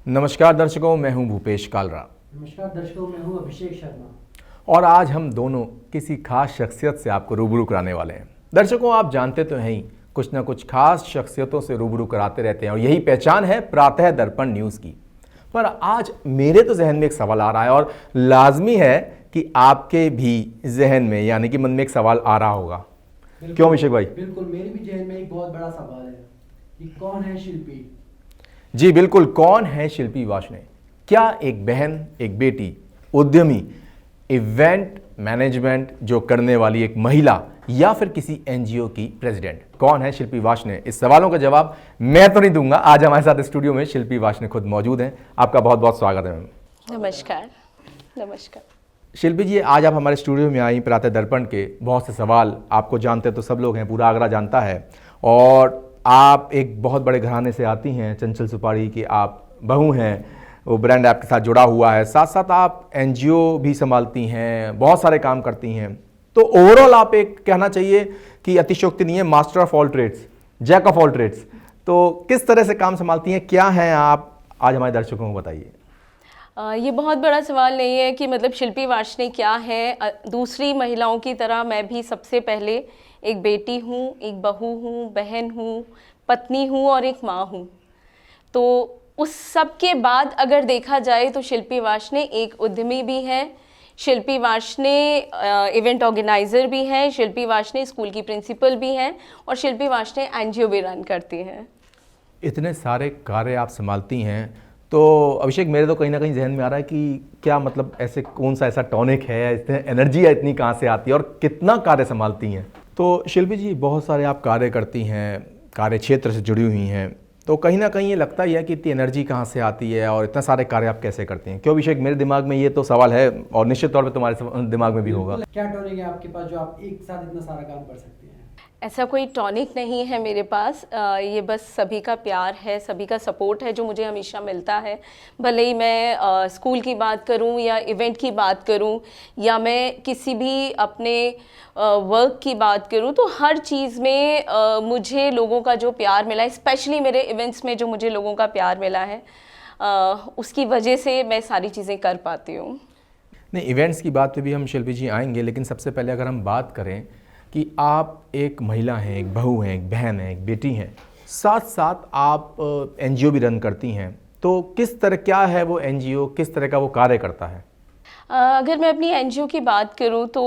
नमस्कार दर्शकों, मैं हूं भूपेश कालरा। नमस्कार दर्शकों, मैं हूं अभिषेक शर्मा। और आज हम दोनों किसी खास शख्सियत से आपको रूबरू कराने वाले हैं। दर्शकों, आप जानते तो हैं ही, कुछ ना कुछ खास शख्सियतों से रूबरू कराते रहते हैं और यही पहचान है प्रातः दर्पण न्यूज़ की। पर आज मेरे तो जहन में एक सवाल आ रहा है और लाजमी है कि आपके भी जहन में यानी कि मन में एक सवाल आ रहा होगा। क्यों अभिषेक भाई? बिल्कुल, मेरे भी जहन में एक बहुत बड़ा सवाल है कि कौन है शिल्पी। जी बिल्कुल, कौन है शिल्पी वार्ष्णेय? क्या एक बहन, एक बेटी, उद्यमी, इवेंट मैनेजमेंट जो करने वाली एक महिला, या फिर किसी एनजीओ की प्रेसिडेंट? कौन है शिल्पी वार्ष्णेय? इस सवालों का जवाब मैं तो नहीं दूंगा। आज हमारे साथ स्टूडियो में शिल्पी वार्ष्णेय खुद मौजूद हैं। आपका बहुत बहुत स्वागत है मैम। नमस्कार। नमस्कार शिल्पी जी, आज आप हमारे स्टूडियो में आई। प्रातः दर्पण के बहुत से सवाल आपको जानते तो सब लोग हैं, पूरा आगरा जानता है। और आप एक बहुत बड़े घराने से आती हैं, चंचल सुपारी की आप बहू हैं। वो ब्रांड आपके साथ जुड़ा हुआ है, साथ साथ आप एनजीओ भी संभालती हैं, बहुत सारे काम करती हैं। तो ओवरऑल आप एक कहना चाहिए कि अतिशयोक्ति नहीं है, master of all trades, jack of all trades. तो किस तरह से काम संभालती हैं, क्या हैं आप, आज हमारे दर्शकों को बताइए। ये बहुत बड़ा सवाल नहीं है कि मतलब शिल्पी वार्ष्णेय क्या है। दूसरी महिलाओं की तरह मैं भी सबसे पहले एक बेटी हूँ, एक बहू हूँ, बहन हूँ, पत्नी हूँ और एक माँ हूँ। तो उस सब के बाद अगर देखा जाए तो शिल्पी वार्ष्णेय एक उद्यमी भी हैं, शिल्पी वार्ष्णेय इवेंट ऑर्गेनाइज़र भी हैं, शिल्पी वार्ष्णेय स्कूल की प्रिंसिपल भी हैं और शिल्पी वार्ष्णेय एनजीओ भी रन करती हैं। इतने सारे कार्य आप संभालती हैं, तो अभिषेक मेरे तो कहीं ना कहीं जहन में आ रहा है कि क्या मतलब ऐसे कौन सा ऐसा टॉनिक है, इतनी एनर्जी है, इतनी कहाँ से आती है और कितना कार्य संभालती हैं? तो शिल्पी जी, बहुत सारे आप कार्य करती हैं, कार्य क्षेत्र से जुड़ी हुई हैं, तो कहीं ना कहीं ये लगता ही है कि इतनी एनर्जी कहाँ से आती है और इतना सारे कार्य आप कैसे करती हैं? क्यों अभिषेक, मेरे दिमाग में ये तो सवाल है और निश्चित तौर पर तुम्हारे दिमाग में भी होगा। क्या टॉनिक है आपके पास जो आप एक साथ इतना सारा काम कर सकते हैं? ऐसा कोई टॉनिक नहीं है मेरे पास। ये बस सभी का प्यार है, सभी का सपोर्ट है जो मुझे हमेशा मिलता है। भले ही मैं स्कूल की बात करूं या इवेंट की बात करूं या मैं किसी भी अपने वर्क की बात करूं, तो हर चीज़ में मुझे लोगों का जो प्यार मिला है, स्पेशली मेरे इवेंट्स में जो मुझे लोगों का प्यार मिला है, उसकी वजह से मैं सारी चीज़ें कर पाती हूँ। नहीं, इवेंट्स की बात पे भी हम शिल्पी जी आएंगे, लेकिन सबसे पहले अगर हम बात करें कि आप एक महिला हैं, एक बहू हैं, एक बहन हैं, एक बेटी हैं, साथ साथ आप एनजीओ भी रन करती हैं, तो किस तरह, क्या है वो एनजीओ, किस तरह का वो कार्य करता है? अगर मैं अपनी एनजीओ की बात करूं तो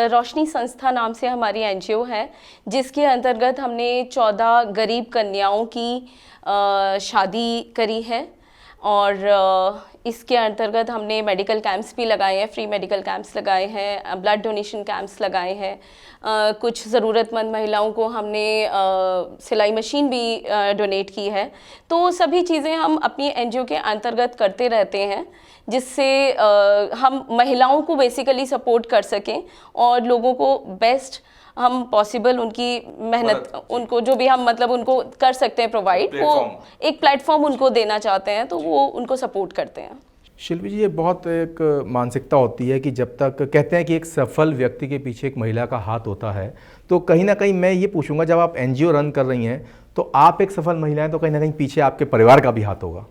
रोशनी संस्था नाम से हमारी एनजीओ है, जिसके अंतर्गत हमने 14 गरीब कन्याओं की शादी करी है। और इसके अंतर्गत हमने मेडिकल कैंप्स भी लगाए हैं, फ्री मेडिकल कैंप्स लगाए हैं, ब्लड डोनेशन कैंप्स लगाए हैं। कुछ ज़रूरतमंद महिलाओं को हमने सिलाई मशीन भी डोनेट की है। तो सभी चीज़ें हम अपनी एनजीओ के अंतर्गत करते रहते हैं, जिससे हम महिलाओं को बेसिकली सपोर्ट कर सकें और लोगों को बेस्ट हम पॉसिबल उनकी मेहनत, उनको जो भी हम मतलब उनको कर सकते हैं प्रोवाइड, वो एक प्लेटफॉर्म उनको देना चाहते हैं, तो वो उनको सपोर्ट करते हैं। शिल्पी जी, ये बहुत एक मानसिकता होती है कि जब तक कहते हैं कि एक सफल व्यक्ति के पीछे एक महिला का हाथ होता है, तो कहीं ना कहीं मैं ये पूछूंगा, जब आप एनजीओ रन कर रही हैं तो आप एक सफल महिला हैं, तो कहीं ना कहीं पीछे आपके परिवार का भी हाथ होगा।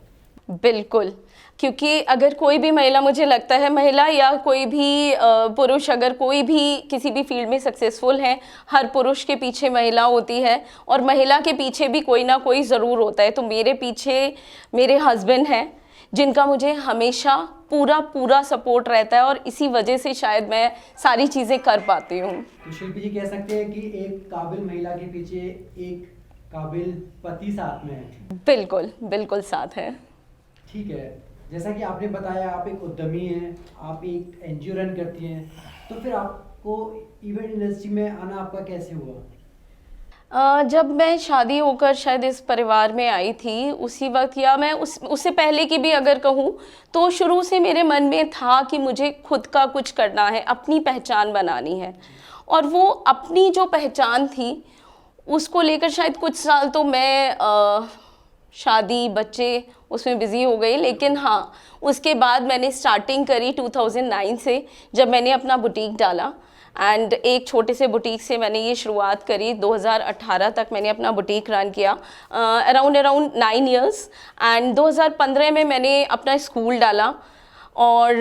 बिल्कुल, क्योंकि अगर कोई भी महिला, मुझे लगता है महिला या कोई भी पुरुष, अगर कोई भी किसी भी फील्ड में सक्सेसफुल है, हर पुरुष के पीछे महिला होती है और महिला के पीछे भी कोई ना कोई ज़रूर होता है। तो मेरे पीछे मेरे हस्बैंड हैं, जिनका मुझे हमेशा पूरा सपोर्ट रहता है और इसी वजह से शायद मैं सारी चीज़ें कर पाती हूँ। तो शिल्पी जी कह सकते हैं कि एक काबिल महिला के पीछे एक काबिल पति साथ में है। बिल्कुल बिल्कुल साथ है। ठीक है, जैसा कि आपने बताया आप एक उद्यमी हैं, आप एक एनजीओ रन करती हैं, तो फिर आपको इवेंट इंडस्ट्री में आना आपका कैसे हुआ? जब मैं शादी होकर शायद इस परिवार में आई थी, उसी वक्त, या मैं उससे पहले की भी अगर कहूँ, तो शुरू से मेरे मन में था कि मुझे खुद का कुछ करना है, अपनी पहचान बनानी है। और वो अपनी जो पहचान थी उसको लेकर शायद कुछ साल तो मैं शादी, बच्चे, उसमें बिज़ी हो गई। लेकिन हाँ, उसके बाद मैंने स्टार्टिंग करी 2009 से, जब मैंने अपना बुटीक डाला। एंड एक छोटे से बुटीक से मैंने ये शुरुआत करी। 2018 तक मैंने अपना बुटीक रन किया, अराउंड 9 इयर्स। एंड 2015 में मैंने अपना स्कूल डाला और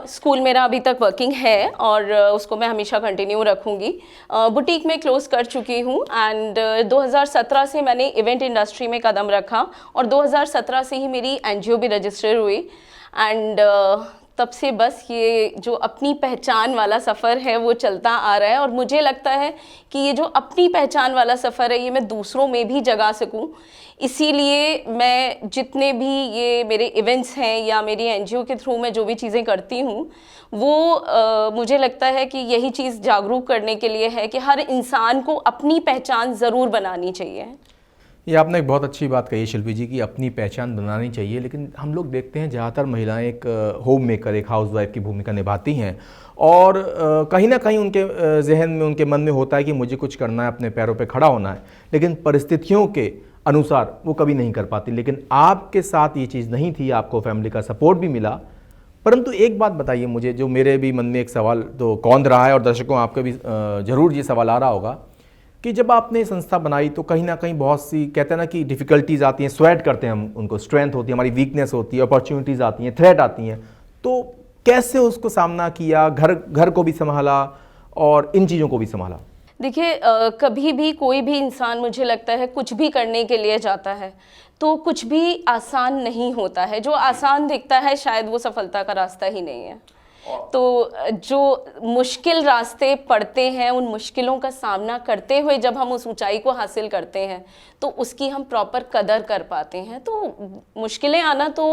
स्कूल मेरा अभी तक वर्किंग है और उसको मैं हमेशा कंटिन्यू रखूँगी। बुटीक में क्लोज़ कर चुकी हूँ एंड 2017 से मैंने इवेंट इंडस्ट्री में कदम रखा और 2017 से ही मेरी एनजीओ भी रजिस्टर हुई। एंड तब से बस ये जो अपनी पहचान वाला सफ़र है वो चलता आ रहा है और मुझे लगता है कि ये जो अपनी पहचान वाला सफ़र है ये मैं दूसरों में भी जगा सकूं। इसीलिए मैं जितने भी ये मेरे इवेंट्स हैं या मेरी एनजीओ के थ्रू मैं जो भी चीज़ें करती हूँ वो मुझे लगता है कि यही चीज़ जागरूक करने के लिए है कि हर इंसान को अपनी पहचान ज़रूर बनानी चाहिए। ये आपने एक बहुत अच्छी बात कही शिल्पी जी, की अपनी पहचान बनानी चाहिए। लेकिन हम लोग देखते हैं ज़्यादातर महिलाएं एक होम मेकर, एक हाउसवाइफ की भूमिका निभाती हैं और कहीं ना कहीं उनके जहन में, उनके मन में होता है कि मुझे कुछ करना है, अपने पैरों पे खड़ा होना है, लेकिन परिस्थितियों के अनुसार वो कभी नहीं कर पाती। लेकिन आपके साथ ये चीज़ नहीं थी, आपको फैमिली का सपोर्ट भी मिला। परंतु एक बात बताइए मुझे, जो मेरे भी मन में एक सवाल तो कौंध रहा है और दर्शकों आपके भी ज़रूर ये सवाल आ रहा होगा कि जब आपने संस्था बनाई तो कहीं ना कहीं बहुत सी, कहते हैं ना कि डिफ़िकल्टीज़ आती हैं, स्वेट करते हैं हम उनको, स्ट्रेंथ होती है, हमारी वीकनेस होती है, अपॉर्चुनिटीज़ आती हैं, थ्रेट आती हैं, तो कैसे उसको सामना किया, घर को भी संभाला और इन चीज़ों को भी संभाला? देखिए, कभी भी कोई भी इंसान, मुझे लगता है, कुछ भी करने के लिए जाता है तो कुछ भी आसान नहीं होता है। जो आसान दिखता है शायद वो सफलता का रास्ता ही नहीं है। तो जो मुश्किल रास्ते पड़ते हैं, उन मुश्किलों का सामना करते हुए जब हम उस ऊंचाई को हासिल करते हैं तो उसकी हम प्रॉपर कदर कर पाते हैं। तो मुश्किलें आना तो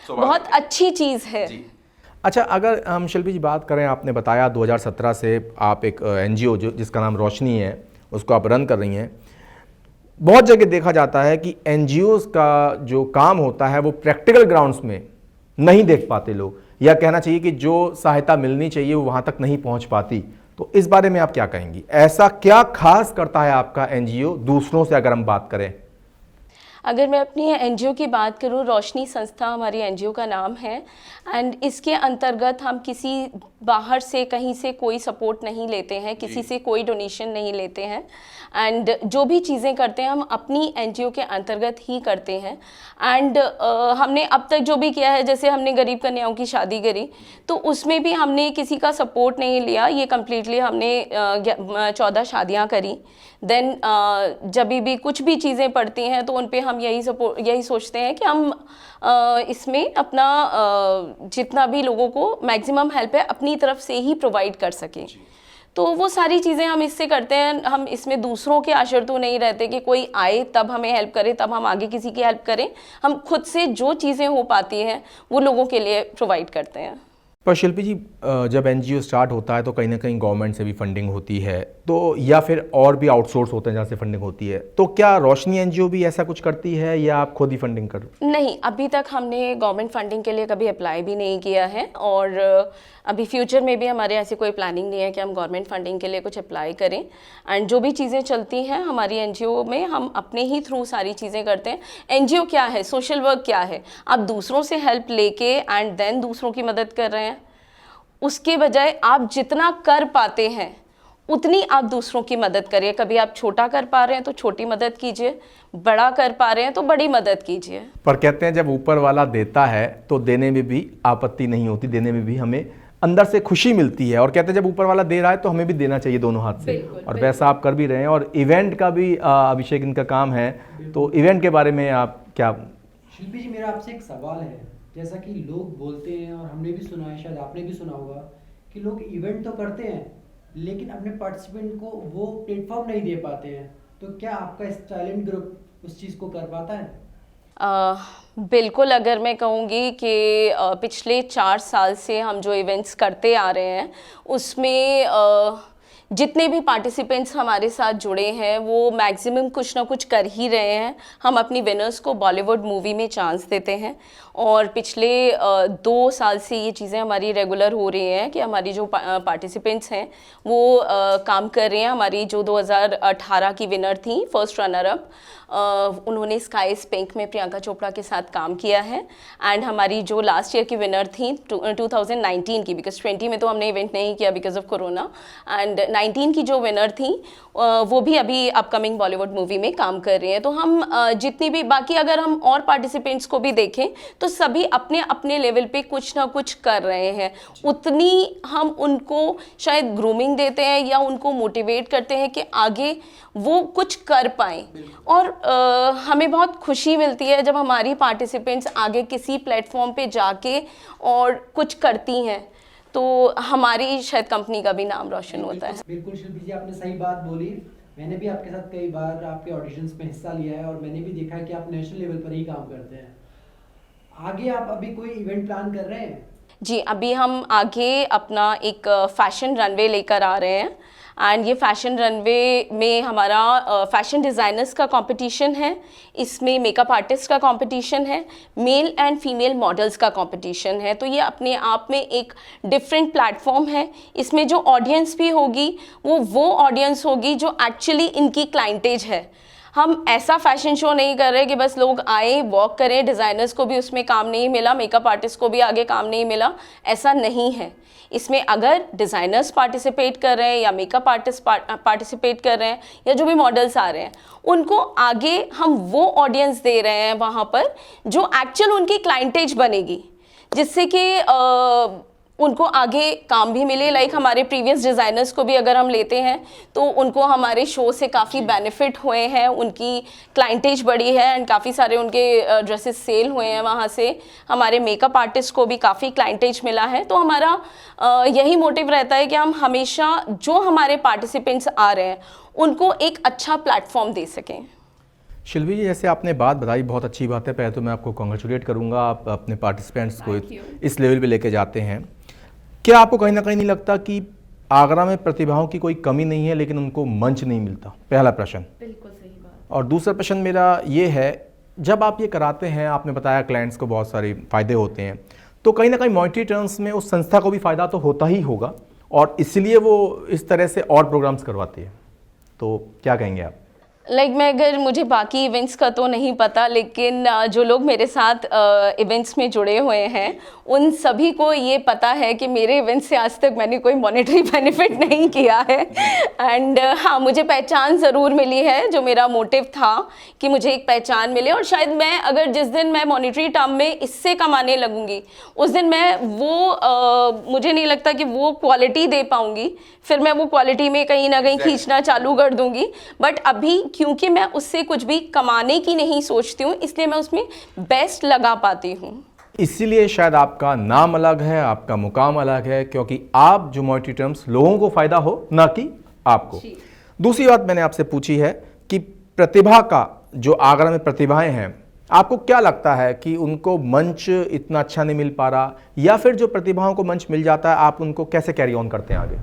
बहुत अच्छी चीज़ है। अच्छा, अगर हम शिल्पी जी बात करें, आपने बताया 2017 से आप एक एनजीओ जिसका नाम रोशनी है उसको आप रन कर रही हैं। बहुत जगह देखा जाता है कि एनजीओज़ का जो काम होता है वो प्रैक्टिकल ग्राउंड्स में नहीं देख पाते लोग, या कहना चाहिए कि जो सहायता मिलनी चाहिए वो वहाँ तक नहीं पहुँच पाती। तो इस बारे में आप क्या कहेंगी? ऐसा क्या खास करता है आपका एनजीओ दूसरों से, अगर हम बात करें? अगर मैं अपनी एनजीओ की बात करूं, रोशनी संस्था हमारी एनजीओ का नाम है एंड इसके अंतर्गत हम किसी बाहर से, कहीं से कोई सपोर्ट नहीं लेते हैं, किसी से कोई डोनेशन नहीं लेते हैं एंड जो भी चीज़ें करते हैं हम अपनी एनजीओ के अंतर्गत ही करते हैं। एंड हमने अब तक जो भी किया है, जैसे हमने गरीब कन्याओं की शादी करी तो उसमें भी हमने किसी का सपोर्ट नहीं लिया, ये कम्प्लीटली हमने 14 शादियाँ करी। देन जब भी कुछ भी चीज़ें पड़ती हैं तो उन पे हम यही सोचते हैं कि हम इसमें अपना जितना भी लोगों को मैक्सिमम हेल्प है अपनी तरफ से ही प्रोवाइड कर सकें। तो वो सारी चीज़ें हम इससे करते हैं। हम इसमें दूसरों के आश्रित नहीं रहते कि कोई आए तब हमें हेल्प करे, तब हम आगे किसी की हेल्प करें। हम खुद से जो चीज़ें हो पाती हैं वो लोगों के लिए प्रोवाइड करते हैं। पर शिल्पी जी, जब एनजीओ स्टार्ट होता है तो कहीं ना कहीं गवर्नमेंट से भी फंडिंग होती है, तो या फिर और भी आउटसोर्स होते हैं जहाँ से फंडिंग होती है, तो क्या रोशनी एनजीओ भी ऐसा कुछ करती है या आप खुद ही फंडिंग कर? नहीं, अभी तक हमने गवर्नमेंट फंडिंग के लिए कभी अप्लाई भी नहीं किया है और अभी फ्यूचर में भी हमारे ऐसी कोई प्लानिंग नहीं है कि हम गवर्नमेंट फंडिंग के लिए कुछ अप्लाई करें। एंड जो भी चीज़ें चलती हैं हमारी एनजीओ में, हम अपने ही थ्रू सारी चीज़ें करते हैं। एनजीओ क्या है, सोशल वर्क क्या है, आप दूसरों से हेल्प लेके एंड देन दूसरों की मदद कर रहे हैं। उसके बजाय आप जितना कर पाते हैं उतनी आप दूसरों की मदद करिए। कभी आप छोटा कर पा रहे हैं तो छोटी मदद कीजिए, बड़ा कर पा रहे हैं तो बड़ी मदद कीजिए। पर कहते हैं जब ऊपर वाला देता है तो देने में भी आपत्ति नहीं होती, देने में भी हमें अंदर से खुशी मिलती है। और कहते हैं जब ऊपर वाला दे रहा है तो हमें भी देना चाहिए दोनों हाथ से। और वैसा आप कर भी रहे हैं। और इवेंट का भी अभिषेक इनका काम है, तो इवेंट के बारे में आप क्या? शिल्पी जी, मेरा आपसे एक सवाल है। जैसा कि लोग बोलते हैं और हमने भी सुना है, शायद आपने भी सुना होगा, कि लोग इवेंट तो करते हैं लेकिन अपने पार्टिसिपेंट को वो प्लेटफॉर्म नहीं दे पाते हैं। तो क्या आपका इस टैलेंट ग्रुप उस चीज़ को कर पाता है? बिल्कुल। अगर मैं कहूँगी कि पिछले 4 साल से हम जो इवेंट्स करते आ रहे हैं उसमें जितने भी पार्टिसिपेंट्स हमारे साथ जुड़े हैं वो मैक्सिमम कुछ ना कुछ कर ही रहे हैं। हम अपनी विनर्स को बॉलीवुड मूवी में चांस देते हैं और पिछले 2 साल से ये चीज़ें हमारी रेगुलर हो रही हैं कि हमारी जो पार्टिसिपेंट्स हैं वो काम कर रहे हैं। हमारी जो 2018 की विनर थी, फर्स्ट रनर अप, उन्होंने स्काई इज पिंक में प्रियंका चोपड़ा के साथ काम किया है। एंड हमारी जो लास्ट ईयर की विनर थी 2019 की, बिकॉज 20 में तो हमने इवेंट नहीं किया बिकॉज ऑफ कोरोना, एंड 19 की जो विनर थी वो भी अभी अपकमिंग बॉलीवुड मूवी में काम कर रही हैं। तो हम जितनी भी बाकी अगर हम और पार्टिसिपेंट्स को भी देखें तो सभी अपने अपने लेवल पे कुछ ना कुछ कर रहे हैं। उतनी हम उनको शायद ग्रूमिंग देते हैं या उनको मोटिवेट करते हैं कि आगे वो कुछ कर पाएँ। और हमें बहुत खुशी मिलती है जब हमारी पार्टिसिपेंट्स आगे किसी प्लेटफॉर्म पे जाके और कुछ करती हैं, तो हमारी शायद कंपनी का भी नाम रोशन होता है। बिल्कुल शिल्पी जी, आपने सही बात बोली। मैंने भी आपके साथ कई बार आपके ऑडिशंस में हिस्सा लिया है और मैंने भी देखा है कि आप नेशनल लेवल पर ही काम करते हैं। आगे आप अभी कोई इवेंट प्लान कर रहे हैं? जी, अभी हम आगे अपना एक फैशन रनवे लेकर आ रहे हैं एंड ये फैशन रनवे में हमारा फैशन डिज़ाइनर्स का कंपटीशन है, इसमें मेकअप आर्टिस्ट का कंपटीशन है, मेल एंड फीमेल मॉडल्स का कंपटीशन है। तो ये अपने आप में एक डिफरेंट प्लेटफॉर्म है। इसमें जो ऑडियंस भी होगी वो ऑडियंस होगी जो एक्चुअली इनकी क्लाइंटेज है। हम ऐसा फैशन शो नहीं कर रहे कि बस लोग आए वॉक करें, डिज़ाइनर्स को भी उसमें काम नहीं मिला, मेकअप आर्टिस्ट को भी आगे काम नहीं मिला, ऐसा नहीं है। इसमें अगर डिज़ाइनर्स पार्टिसिपेट कर रहे हैं या मेकअप आर्टिस्ट पार्टिसिपेट कर रहे हैं या जो भी मॉडल्स आ रहे हैं, उनको आगे हम वो ऑडियंस दे रहे हैं वहाँ पर जो एक्चुअल उनकी क्लाइंटेज बनेगी, जिससे कि उनको आगे काम भी मिले। लाइक हमारे प्रीवियस डिज़ाइनर्स को भी अगर हम लेते हैं तो उनको हमारे शो से काफ़ी बेनिफिट हुए हैं, उनकी क्लाइंटेज बढ़ी है एंड काफ़ी सारे उनके ड्रेसेस सेल हुए हैं वहाँ से। हमारे मेकअप आर्टिस्ट को भी काफ़ी क्लाइंटेज मिला है। तो हमारा यही मोटिव रहता है कि हम हमेशा जो हमारे पार्टिसिपेंट्स आ रहे हैं उनको एक अच्छा प्लेटफॉर्म दे सकें। शिल्पी जी, जैसे आपने बात बताई, बहुत अच्छी बात है। पहले तो मैं आपको कॉन्ग्रेचुलेट करूंगा, आप अपने पार्टिसिपेंट्स को इस लेवल पे लेके जाते हैं। क्या आपको कहीं ना कहीं नहीं लगता कि आगरा में प्रतिभाओं की कोई कमी नहीं है लेकिन उनको मंच नहीं मिलता? पहला प्रश्न। बिल्कुल सही बात। और दूसरा प्रश्न मेरा ये है, जब आप ये कराते हैं, आपने बताया क्लाइंट्स को बहुत सारे फ़ायदे होते हैं, तो कहीं ना कहीं मॉनेटरी टर्म्स में उस संस्था को भी फ़ायदा तो होता ही होगा और इसलिए वो इस तरह से और प्रोग्राम्स करवाती है। तो क्या कहेंगे आप? मुझे बाकी इवेंट्स का तो नहीं पता, लेकिन जो लोग मेरे साथ इवेंट्स में जुड़े हुए हैं उन सभी को ये पता है कि मेरे इवेंट से आज तक मैंने कोई मॉनेटरी बेनिफिट नहीं किया है। एंड हाँ, मुझे पहचान ज़रूर मिली है, जो मेरा मोटिव था कि मुझे एक पहचान मिले। और शायद मैं अगर जिस दिन मैं मॉनेटरी टर्म में इससे कमाने लगूंगी उस दिन मैं मुझे नहीं लगता कि वो क्वालिटी दे पाऊंगी, फिर मैं वो क्वालिटी में कहीं ना कहीं खींचना चालू कर दूंगी। बट अभी क्योंकि मैं उससे कुछ भी कमाने की नहीं सोचती हूँ, इसलिए मैं उसमें बेस्ट लगा पाती हूँ। इसीलिए शायद आपका नाम अलग है, आपका मुकाम अलग है, क्योंकि आप जो मॉनेटरी टर्म्स लोगों को फायदा हो, ना कि आपको। दूसरी बात मैंने आपसे पूछी है कि प्रतिभा का, जो आगरा में प्रतिभाएं हैं, आपको क्या लगता है कि उनको मंच इतना अच्छा नहीं मिल पा रहा, या फिर जो प्रतिभाओं को मंच मिल जाता है आप उनको कैसे कैरी ऑन करते हैं आगे?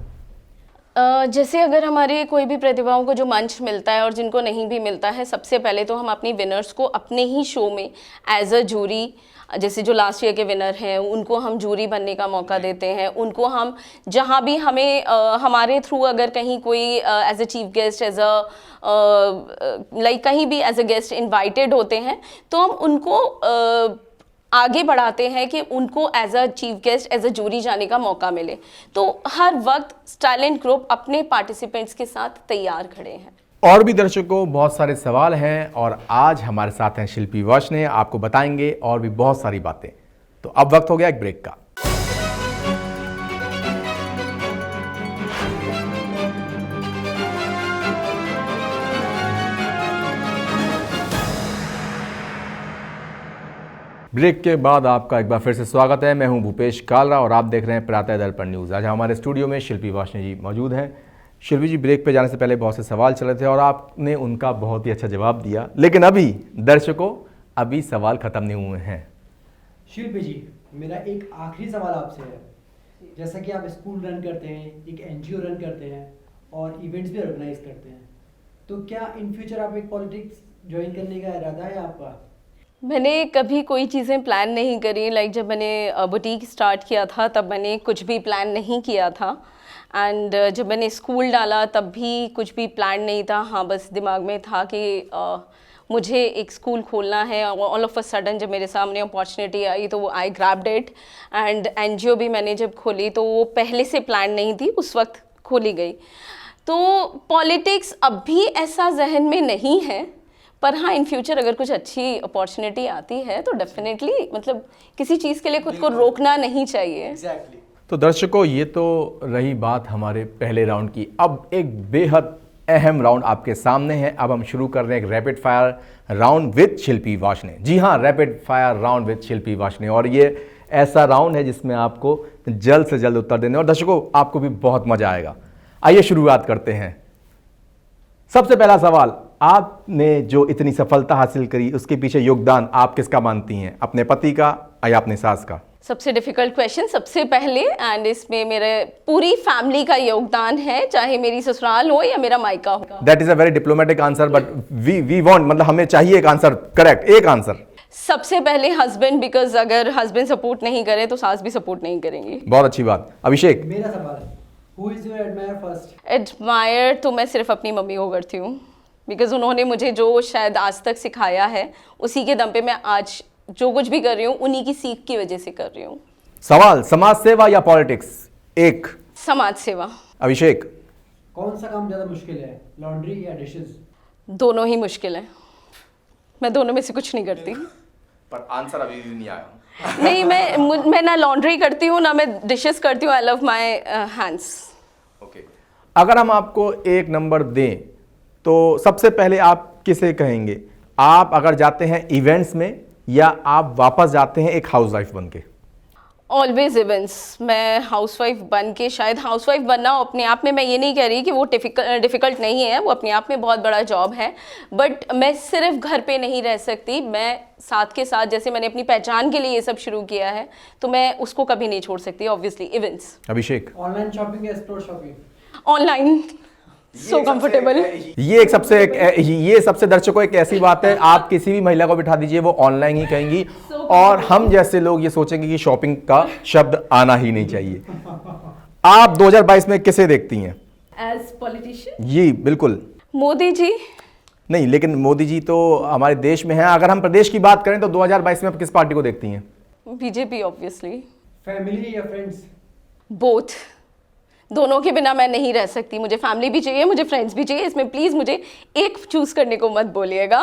जैसे अगर हमारे कोई भी प्रतिभाओं को जो मंच मिलता है और जिनको नहीं भी मिलता है, सबसे पहले तो हम अपनी विनर्स को अपने ही शो में एज अ जूरी, जैसे जो लास्ट ईयर के विनर हैं उनको हम जूरी बनने का मौका देते हैं। उनको हम जहाँ भी हमें हमारे थ्रू अगर कहीं कोई as a chief guest, as a like कहीं भी एज अ गेस्ट इनवाइटेड होते हैं, तो हम उनको आगे बढ़ाते हैं कि उनको as a chief guest, as a jury जाने का मौका मिले। तो हर वक्त टैलेंट ग्रुप अपने पार्टिसिपेंट्स के साथ तैयार खड़े हैं। और भी दर्शकों, बहुत सारे सवाल हैं और आज हमारे साथ हैं शिल्पी वैष्णव, आपको बताएंगे और भी बहुत सारी बातें। तो अब वक्त हो गया एक ब्रेक का। ब्रेक के बाद आपका एक बार फिर से स्वागत है। मैं हूं भूपेश कालरा और आप देख रहे हैं प्रातः दर्पण न्यूज़। आज हमारे स्टूडियो में शिल्पी वैष्णव जी मौजूद हैं। शिल्पी जी, ब्रेक पे जाने से पहले बहुत से सवाल चल रहे थे और आपने उनका बहुत ही अच्छा जवाब दिया, लेकिन अभी दर्शकों, अभी सवाल खत्म नहीं हुए हैं। शिल्पी जी, मेरा एक आखिरी सवाल आपसे है। जैसा कि आप स्कूल रन करते हैं, एक एनजीओ रन करते हैं और इवेंट्स भी ऑर्गेनाइज करते हैं। तो क्या इन फ्यूचर आप एक पॉलिटिक्स ज्वाइन करने का इरादा है आपका? मैंने कभी कोई चीज़ें प्लान नहीं करी। लाइक जब मैंने बुटीक स्टार्ट किया था तब मैंने कुछ भी प्लान नहीं किया था। एंड जब मैंने स्कूल डाला तब भी कुछ भी प्लान नहीं था। हाँ, बस दिमाग में था कि मुझे एक स्कूल खोलना है। ऑल ऑफ अ सडन जब मेरे सामने अपॉर्चुनिटी आई तो आई ग्रैब्ड इट। एंड एनजीओ भी मैंने जब खोली तो वो पहले से प्लान नहीं थी, उस वक्त खोली गई। तो पॉलिटिक्स अब भी ऐसा जहन में नहीं है, पर हाँ इन फ्यूचर अगर कुछ अच्छी अपॉर्चुनिटी आती है तो डेफिनेटली, मतलब किसी चीज़ के लिए खुद को रोकना नहीं चाहिए। एग्जैक्टली। तो दर्शकों, ये तो रही बात हमारे पहले राउंड की। अब एक बेहद अहम राउंड आपके सामने है। अब हम शुरू कर रहे हैं एक रैपिड फायर राउंड विद शिल्पी वाशने। जी हाँ, रैपिड फायर राउंड विद शिल्पी वाशने। और ये ऐसा राउंड है जिसमें आपको जल्द से जल्द उत्तर देने, और दर्शकों आपको भी बहुत मजा आएगा। आइए शुरुआत करते हैं। सबसे पहला सवाल, आपने जो इतनी सफलता हासिल करी उसके पीछे योगदान आप किसका मानती हैं, अपने पति का या अपने सास का? सबसे डिफिकल्ट क्वेश्चन सबसे पहले, एंड इसमें मेरे पूरी फैमिली का योगदान है, चाहे मेरी ससुराल हो या मेरा मायका हो। That is a very diplomatic answer, but we want, मतलब हमें चाहिए एक आंसर, करेक्ट एक आंसर। सबसे पहले हस्बैंड, बिकॉज अगर हस्बैंड सपोर्ट नहीं करे तो सास भी सपोर्ट नहीं करेंगी। बहुत अच्छी बात। अभिषेक? मेरा सवाल है, who is your admire first? Admire तो मैं सिर्फ अपनी मम्मी को करती हूँ, बिकॉज उन्होंने मुझे जो शायद आज तक सिखाया है उसी के दम पे मैं आज जो कुछ भी कर रही हूँ उन्हीं की सीख की वजह से कर रही हूँ। सवाल, समाज सेवा या पॉलिटिक्स? एक। समाज सेवा। अभिषेक? कौन सा काम ज्यादा मुश्किल है, लॉन्ड्री या डिशेस? दोनों ही मुश्किल है, मैं दोनों में से कुछ नहीं करती। पर आंसर अभी भी नहीं आया। नहीं, मैं ना लॉन्ड्री करती हूँ ना मैं डिशेस करती हूँ। I love my hands. Okay, अगर हम आपको एक नंबर दें तो सबसे पहले आप किसे कहेंगे? आप अगर जाते हैं इवेंट्स में या आप वापस जाते हैं एक हाउसवाइफ बन के? Always events. मैं हाउसवाइफ बन के, शायद हाउसवाइफ बनना अपने आप में, मैं ये नहीं कह रही कि वो डिफ़िकल्ट नहीं है, वो अपने आप में बहुत बड़ा जॉब है, बट मैं सिर्फ घर पे नहीं रह सकती। मैं साथ के साथ, जैसे मैंने अपनी पहचान के लिए ये सब शुरू किया है तो मैं उसको कभी नहीं छोड़ सकती। Obviously events. Abhishek? Online shopping या store shopping? Online, so comfortable. ये सबसे दर्शकों एक ऐसी बात है, आप किसी भी महिला को बिठा दीजिए वो ऑनलाइन ही कहेंगी, और हम जैसे लोग ये सोचेंगे कि शॉपिंग का शब्द आना ही नहीं चाहिए। आप 2022 में किसे देखती हैं एज पॉलिटिशियन? जी बिल्कुल। मोदी जी। नहीं, लेकिन मोदी जी तो हमारे देश में हैं। अगर हम प्रदेश की बात करें तो 2022 में आप किस पार्टी को देखती हैं? BJP obviously. फैमिली या फ्रेंड्स? बोथ। दोनों के बिना मैं नहीं रह सकती। मुझे फैमिली भी चाहिए, मुझे फ्रेंड्स भी चाहिए। इसमें प्लीज मुझे एक चूज करने को मत बोलिएगा।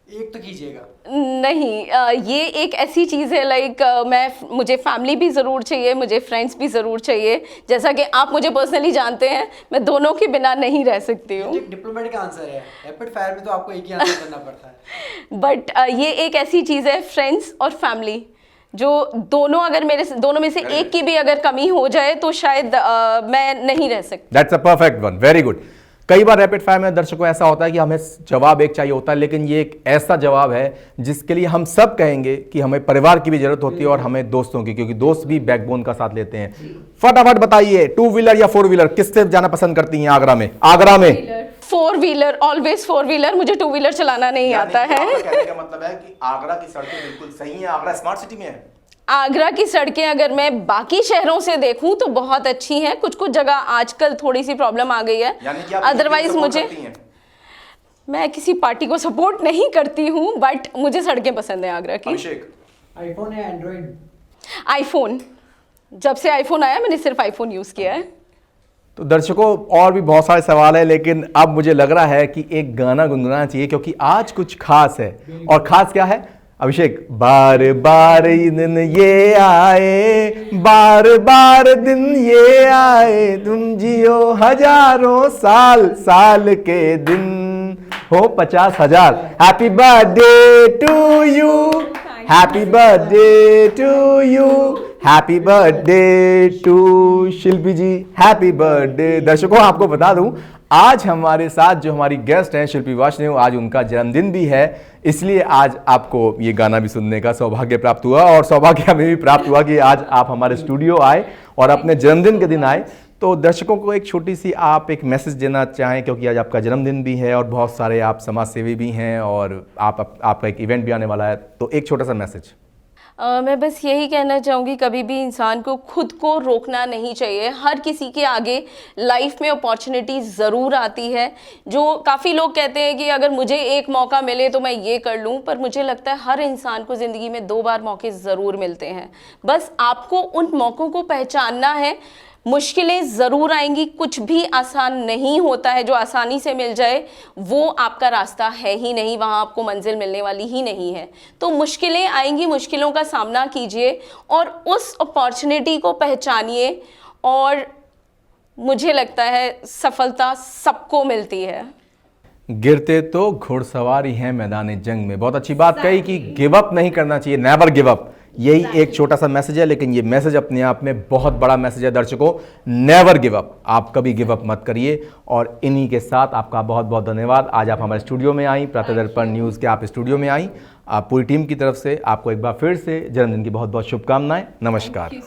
एक तो कीजिएगा। नहीं, ये एक ऐसी चीज़ है, लाइक मुझे फैमिली भी ज़रूर चाहिए, मुझे फ्रेंड्स भी ज़रूर चाहिए। जैसा कि आप मुझे पर्सनली जानते हैं, मैं दोनों के बिना नहीं रह सकती हूँ। एक डिप्लोमेटिक आंसर है, रैपिड फायर में तो आपको एक ही आंसर करना पड़ता है। बट ये एक ऐसी चीज़ है, फ्रेंड्स और फैमिली, जो दोनों, अगर मेरे दोनों में से एक की भी अगर कमी हो जाए तो शायद मैं नहीं रह सकती। That's a perfect one, very good. कई बार रैपिड फायर में दर्शकों ऐसा होता है कि हमें जवाब एक चाहिए होता है, लेकिन ये एक ऐसा जवाब है जिसके लिए हम सब कहेंगे कि हमें परिवार की भी जरूरत होती है और हमें दोस्तों की, क्योंकि दोस्त भी बैकबोन का साथ लेते हैं। फटाफट बताइए, 2 व्हीलर या 4 व्हीलर, किससे जाना पसंद करती हैं आगरा में? आगरा में 4 व्हीलर, ऑलवेज 4 व्हीलर। मुझे 2 व्हीलर चलाना नहीं आता है। कहने का मतलब है कि आगरा की सड़कें बिल्कुल सही हैं, आगरा स्मार्ट सिटी में है। आगरा की सड़कें अगर मैं बाकी शहरों से देखूं तो बहुत अच्छी हैं। कुछ कुछ जगह आजकल थोड़ी सी प्रॉब्लम आ गई है, अदरवाइज मैं किसी पार्टी को सपोर्ट नहीं करती हूं, बट मुझे सड़कें पसंद है आगरा की। आईफोन या एंड्रॉइड? आईफोन। जब से आईफोन आया मैंने सिर्फ आईफोन यूज किया है। तो दर्शकों और भी बहुत सारे सवाल है, लेकिन अब मुझे लग रहा है कि एक गाना गुनगुनाना चाहिए, क्योंकि आज कुछ खास है। और खास क्या है अभिषेक? बार बार दिन ये आए, बार बार दिन ये आए, तुम जियो हजारों साल, साल के दिन हो 50,000। Happy birthday to you, happy birthday to you, happy birthday to Shilpi ji, happy birthday. दर्शकों आपको बता दूं, आज हमारे साथ जो हमारी गेस्ट हैं शिल्पी वाशने, आज उनका जन्मदिन भी है, इसलिए आज आपको ये गाना भी सुनने का सौभाग्य प्राप्त हुआ, और सौभाग्य हमें भी प्राप्त हुआ कि आज आप हमारे स्टूडियो आए और अपने जन्मदिन के दिन आए। तो दर्शकों को एक छोटी सी आप एक मैसेज देना चाहें, क्योंकि आज आपका जन्मदिन भी है और बहुत सारे आप समाज सेवी भी हैं और आपका एक इवेंट भी आने वाला है, तो एक छोटा सा मैसेज। मैं बस यही कहना चाहूँगी, कभी भी इंसान को खुद को रोकना नहीं चाहिए। हर किसी के आगे लाइफ में अपॉर्चुनिटी ज़रूर आती है। जो काफ़ी लोग कहते हैं कि अगर मुझे एक मौका मिले तो मैं ये कर लूँ, पर मुझे लगता है हर इंसान को ज़िंदगी में 2 बार मौके ज़रूर मिलते हैं। बस आपको उन मौक़ों को पहचानना है। मुश्किलें ज़रूर आएंगी, कुछ भी आसान नहीं होता है। जो आसानी से मिल जाए वो आपका रास्ता है ही नहीं, वहाँ आपको मंजिल मिलने वाली ही नहीं है। तो मुश्किलें आएंगी, मुश्किलों का सामना कीजिए और उस अपॉर्चुनिटी को पहचानिए, और मुझे लगता है सफलता सबको मिलती है। गिरते तो घुड़सवार ही हैं मैदान जंग में। बहुत अच्छी बात कही कि गिव अप नहीं करना चाहिए, नेवर गिव अप। यही एक छोटा सा मैसेज है, लेकिन ये मैसेज अपने आप में बहुत बड़ा मैसेज है दर्शकों। नेवर गिव अप, आप कभी गिव अप मत करिए। और इन्हीं के साथ आपका बहुत बहुत धन्यवाद। आज आप हमारे स्टूडियो में आई, प्रातः दर्पण न्यूज़ के आप स्टूडियो में आई। आप पूरी टीम की तरफ से आपको एक बार फिर से जन्मदिन की बहुत बहुत शुभकामनाएं। नमस्कार।